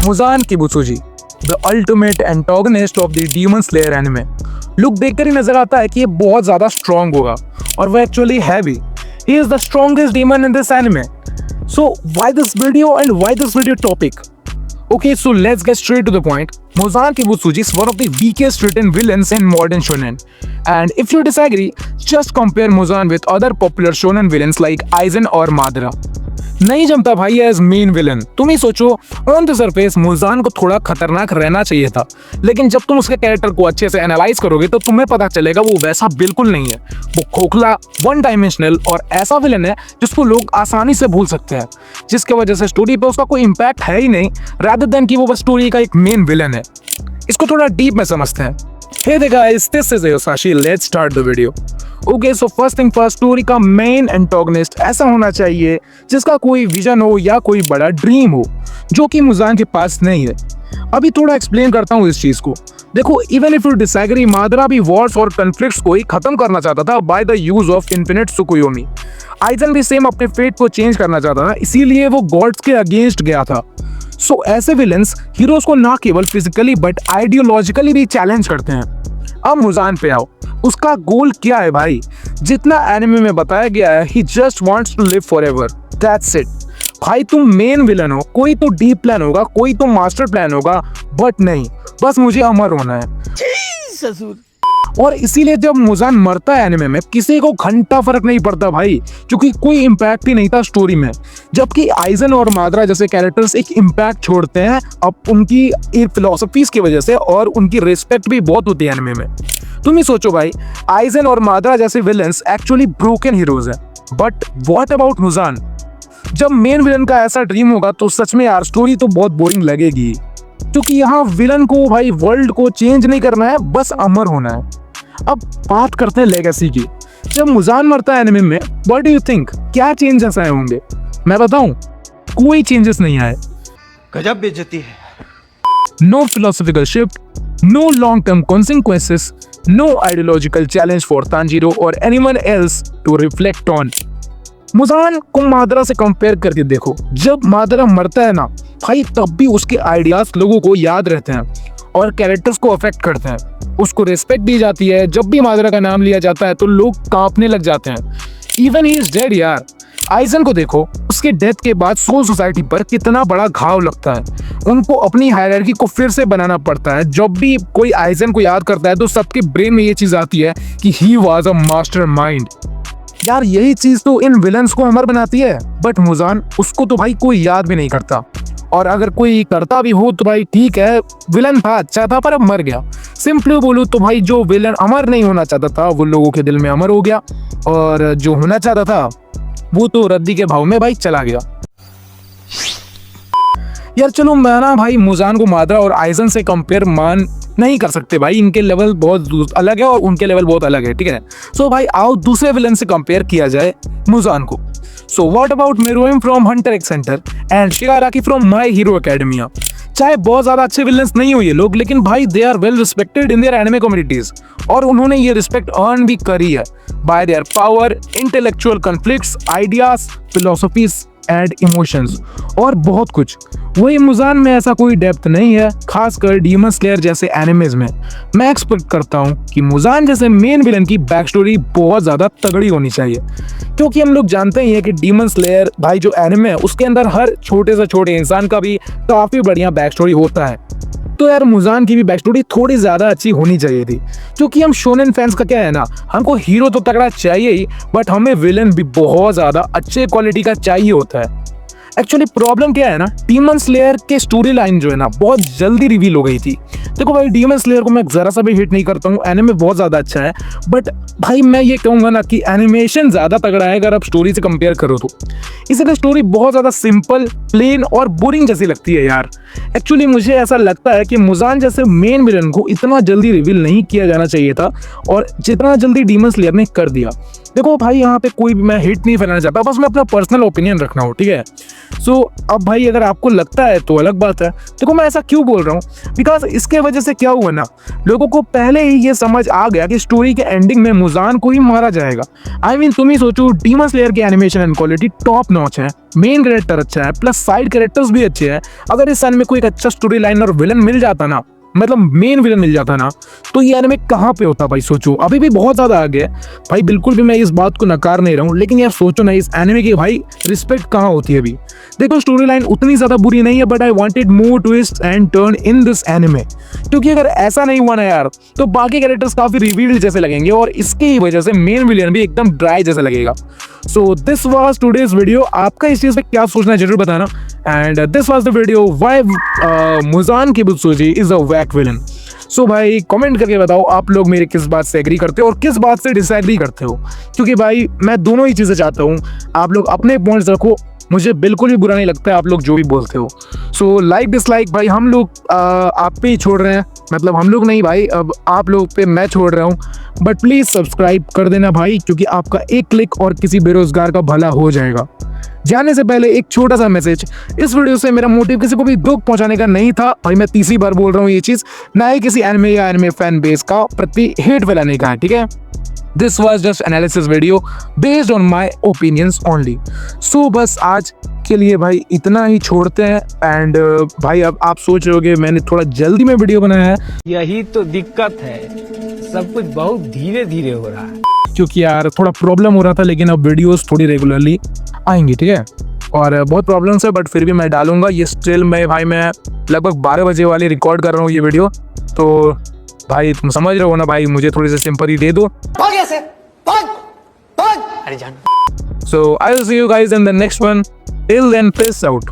Muzan Kibutsuji, the ultimate antagonist of the demon slayer anime. Look देखकर ही नजर आता है कि ये बहुत ज्यादा स्ट्रांग होगा, और वो एक्चुअली है भी। He is the strongest demon in this anime. So why this video and why this video topic? Okay, so let's get straight to the point. Muzan Kibutsuji is one of the weakest written villains in modern shonen. And if you disagree, just compare Muzan with other popular shonen villains like Aizen or Madara. नहीं जमता भाई as main villain. तुम ही सोचो, on the surface Muzan को थोड़ा खतरनाक रहना चाहिए था, लेकिन जब तुम उसके कैरेक्टर को अच्छे से एनालाइज करोगे तो तुम्हें पता चलेगा वो वैसा बिल्कुल नहीं है। वो खोखला, वन डायमेंशनल और ऐसा विलन है जिसको लोग आसानी से भूल सकते हैं, जिसकी वजह से स्टोरी पे उसका कोई इम्पैक्ट है ही नहीं, रादर देन कि वो बस स्टोरी का एक मेन विलन है। इसको थोड़ा डीप में समझते हैं। Hey there guys, this is Yosashi. Let's start the video. Okay, so first thing first, story का मेन एंटागोनिस्ट ऐसा होना चाहिए जिसका कोई विजन हो या कोई बड़ा ड्रीम हो, जो कि मुजान के पास नहीं है। अभी थोड़ा एक्सप्लेन करता हूँ इस चीज को। देखो, इवन इफ यू डिसएग्री, मादरा भी वॉर्स और कॉन्फ्लिक्ट्स को ही खत्म करना चाहता था by the use of infinite Tsukuyomi. Aizen भी सेम अपने फेट को चेंज करना चाहता था, इसीलिए वो गॉड्स के अगेंस्ट गया था। सो ऐसे विलेंस हीरोज को ना केवल फिजिकली बट आइडियोलॉजिकली भी चैलेंज करते हैं। अब मुजान पे आओ, उसका गोल क्या है भाई? जितना एनिमे में बताया गया है, he just wants to live forever, that's it. भाई तुम मेन विलन हो, कोई तो डीप प्लान होगा, कोई तो मास्टर प्लान होगा, बट नहीं, बस मुझे अमर होना है। और इसीलिए जब मुजान मरता है एनिमे में, किसी को घंटा फर्क नहीं पड़ता भाई, क्योंकि कोई इम्पैक्ट ही नहीं था स्टोरी में। जबकि आइजन और मादरा जैसे कैरेक्टर्स एक इम्पैक्ट छोड़ते हैं अब उनकी फिलोसफीज की वजह से, और उनकी रिस्पेक्ट भी बहुत होती है एनिमे में। तुम ही सोचो भाई, आइजन और मादरा जैसे विलन्स एक्चुअली ब्रोकन हीरोज हैं, बट व्हाट अबाउट मुजान? जब मेन विलन का ऐसा ड्रीम होगा तो सच में यार स्टोरी तो बहुत बोरिंग लगेगी, क्योंकि यहाँ विलन को भाई वर्ल्ड को चेंज नहीं करना है, बस अमर होना है। अब बात करते हैं लेगेसी की। जब मुजान मरता है एनिमे में, व्हाट डू यू थिंक, क्या चेंजेस आए होंगे? मैं बताऊं, कोई चेंजेस नहीं आए। गजब बेइज्जती है। No philosophical shift, no long term consequences, no ideological challenge for Tanjiro और anyone else to reflect on. Muzan को मादरा से कंपेयर करके देखो, जब मादरा मरता है ना भाई, तब भी उसके आइडियाज लोगों को याद रहते हैं और कैरेक्टर्स को अफेक्ट करते हैं। उसको रिस्पेक्ट दी जाती है, जब भी मादरा का नाम लिया जाता है तो लोग कांपने लग जाते हैं। इवन ही इज डेड यार। आइजन को देखो, उसके डेथ के बाद सोल सोसाइटी पर कितना बड़ा घाव लगता है। उनको अपनी हायरार्की को फिर से बनाना पड़ता है। जब भी कोई आइजन को याद करता है तो सबके ब्रेन में ये चीज आती है कि he was a master mind. यार यही चीज तो इन विलन्स को अमर बनाती है, बट मुजान, उसको तो भाई कोई याद भी नहीं करता, और अगर कोई करता भी हो तो भाई ठीक है, विलन था, अच्छा था, पर अब मर गया। सिंपली बोलूं तो भाई जो विलन अमर नहीं होना चाहता था वो लोगों के दिल में अमर हो गया, और जो होना चाहता था वो तो रद्दी के भाव में भाई चला गया। यार चलो, मैं ना भाई मुजान को मादरा और आइजन से कंपेयर मान नहीं कर सकते भाई, इनके लेवल बहुत अलग है और उनके लेवल बहुत अलग है, ठीक है। सो भाई आओ दूसरे विलन से कंपेयर किया जाए मुजान को। So what about Meruem from Hunter x Hunter and Shigaraki from My Hero Academia. चाहे बहुत ज्यादा अच्छे विलन्स नहीं हो ये लोग, लेकिन भाई they are well respected in their anime communities, और उन्होंने ये रिस्पेक्ट अर्न भी करी है by their power, intellectual conflicts, ideas, philosophies and emotions, और बहुत कुछ। वही मुजान में ऐसा कोई डेप्थ नहीं है, खासकर डीमन स्लेयर जैसे एनिमेज में। मैं एक्सपेक्ट करता हूँ कि मुजान जैसे मेन विलन की बैक स्टोरी बहुत ज्यादा तगड़ी होनी चाहिए, क्योंकि हम लोग जानते ही हैं कि डीमन स्लेयर भाई जो एनिमे है उसके अंदर हर छोटे से छोटे इंसान का भी काफी बढ़िया बैक स्टोरी होता है। तो यार मुजान की भी बैक स्टोरी थोड़ी ज्यादा अच्छी होनी चाहिए थी, क्योंकि हम शोनेन फैंस का क्या है ना, हमको हीरो तो तगड़ा चाहिए ही, बट हमें विलन भी बहुत ज्यादा अच्छे क्वालिटी का चाहिए होता है। एक्चुअली प्रॉब्लम क्या है ना, डीमन स्लेयर के स्टोरी लाइन जो है ना बहुत जल्दी रिवील हो गई थी। देखो भाई, डीमन स्लेयर को मैं जरा सा भी हिट नहीं करता हूँ, एनिमे बहुत ज्यादा अच्छा है, बट भाई मैं ये कहूंगा ना कि एनिमेशन ज्यादा तगड़ा है अगर आप स्टोरी से कंपेयर करो तो। इसलिए स्टोरी बहुत ज्यादा सिंपल, प्लेन और बोरिंग जैसी लगती है यार। एक्चुअली मुझे ऐसा लगता है कि मुजान जैसे मेन विलन को इतना जल्दी रिवील नहीं किया जाना चाहिए था, और जितना जल्दी डीमन स्लेयर ने कर दिया। देखो भाई, यहाँ पे कोई भी मैं हिट नहीं फैलाना चाहता, बस मैं अपना पर्सनल ओपिनियन रखना हो, ठीक है। सो अब भाई अगर आपको लगता है तो अलग बात है। देखो मैं ऐसा क्यों बोल रहा हूँ, बिकॉज इसके वजह से क्या हुआ ना, लोगों को पहले ही ये समझ आ गया कि स्टोरी के एंडिंग में मुजान को ही मारा जाएगा। आई मीन तुम ही सोचो, डीमन स्लेयर की animation and quality top notch है, मेन कैरेक्टर अच्छा है, प्लस साइड कैरेक्टर्स भी अच्छे हैं। अगर इस एनिमे को एक अच्छा स्टोरी लाइन और विलन मिल जाता ना, मतलब मेन विलन मिल जाता ना, तो ये एनिमे कहाँ पे होता भाई। सोचो अभी भी बहुत ज्यादा आगे है भाई, बिल्कुल भी मैं इस बात को नकार नहीं रहा हूँ, लेकिन यार सोचो ना इस एनिमे की भाई रिस्पेक्ट कहाँ होती है अभी। देखो स्टोरी लाइन उतनी ज्यादा बुरी नहीं है, but I wanted more twist and turn in this anime, क्योंकि अगर ऐसा नहीं हुआ ना यार, तो बाकी कैरेक्टर्स काफी रिवील्ड जैसे लगेंगे और इसकी ही वजह से मेन विलन भी एकदम ड्राई जैसा लगेगा। So this was today's video. आपका इस चीज पे क्या सोचना है जरूर बताना। And this was the video why Muzan Kibutsuji is a weak villain. So भाई कमेंट करके बताओ आप लोग मेरे किस बात से एग्री करते हो और किस बात से डिसएग्री करते हो, क्योंकि भाई मैं दोनों ही चीजें चाहता हूँ। आप लोग अपने पॉइंट्स रखो, मुझे बिल्कुल भी बुरा नहीं लगता है आप लोग जो भी बोलते हो। सो लाइक डिसलाइक भाई हम लोग आप पे ही छोड़ रहे हैं, मतलब हम लोग नहीं भाई, अब आप लोग पे मैं छोड़ रहा हूँ। बट प्लीज़ सब्सक्राइब कर देना भाई, क्योंकि आपका एक क्लिक और किसी बेरोजगार का भला हो जाएगा। जाने से पहले एक छोटा सा मैसेज, इस वीडियो से मेरा मोटिव किसी को भी दुख पहुंचाने का नहीं था भाई, मैं तीसरी बार बोल रहा हूँ ये चीज़, ना ही किसी एनिमे या एनिमे फैन बेस का प्रति हेट फैलाने का है, ठीक है। This was just analysis video based on my opinions only. So बस आज के लिए भाई इतना ही छोड़ते हैं। एंड भाई अब आप सोच रहे होगे मैंने थोड़ा जल्दी में वीडियो बनाया है, यही तो दिक्कत है, सब कुछ बहुत धीरे धीरे हो रहा है, क्योंकि यार थोड़ा प्रॉब्लम हो रहा था, लेकिन अब वीडियोस थोड़ी रेगुलरली आएंगी, ठीक है। और बहुत प्रॉब्लम्स है बट फिर भी मैं डालूंगा ये। स्टिल मैं लगभग 12 बजे वाली रिकॉर्ड कर रहा हूँ ये वीडियो, तो भाई तुम समझ रहे हो ना भाई, मुझे थोड़ी सी सिंपैथी दे दो। अरे जान। So I will see you guys in the next one. Till then, peace out.